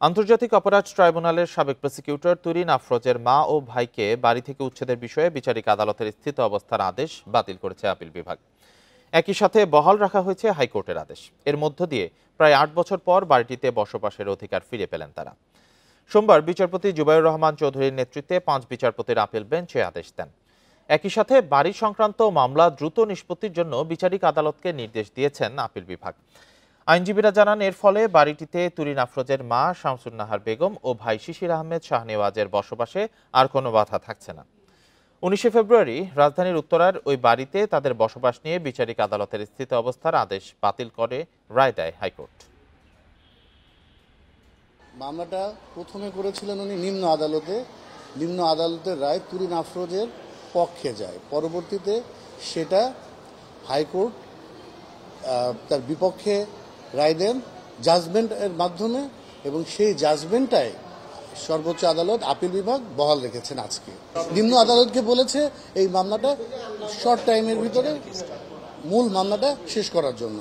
আন্তর্জাতিক অপরাধ ট্রাইব্যুনালের সাবেক প্রসিকিউটর তুরিন আফরোজের মা ও ভাইকে বাড়ি থেকে উচ্ছেদের বিষয়ে বিচারিক আদালতের স্থিত অবস্থার আদেশ বাতিল করেছে আপিল বিভাগ। একই সাথে বহাল রাখা হয়েছে হাইকোর্টের আদেশ। এর মধ্য দিয়ে প্রায় ৮ বছর পর বাড়িটিতে বসবাসের অধিকার ফিরে পেলেন তারা। সোমবার বিচারপতি জুবাইর রহমান চৌধুরীর নেতৃত্বে ৫ বিচারপতির আপিল বেঞ্চ এ আদেশ দেন। একই সাথে বাড়ি সংক্রান্ত মামলা দ্রুত নিষ্পত্তির জন্য বিচারিক আদালতকে নির্দেশ দিয়েছেন আপিল বিভাগ। আইনজীবীরা জানান, এর ফলে বাড়িটিতে তুরিন আফরোজের মা শামসুন নাহার বেগম ও ভাই শিশির আহমেদ শাহনেওয়াজের বসবাসে আর কোনো বাধা থাকছে না। ১৯ ফেব্রুয়ারি রাজধানীর উত্তরার ওই বাড়িতে তাদের বসবাস নিয়ে বিচারিক আদালতের স্থিত অবস্থার আদেশ বাতিল করে রায় দেয় হাইকোর্ট। মামলাটা প্রথমে করেছিলেন উনি নিম্ন আদালতের রায় তুরিন আফরোজের পক্ষে যায়। পরবর্তীতে সেটা হাইকোর্ট তার বিপক্ষে রায় দেন জাজমেন্টের মাধ্যমে, এবং সেই জাজমেন্টটাই সর্বোচ্চ আদালত আপিল বিভাগ বহাল রেখেছেন। আজকে নিম্ন আদালতকে বলেছে এই মামলাটা শর্ট টাইমের ভিতরে মূল মামলাটা শেষ করার জন্য।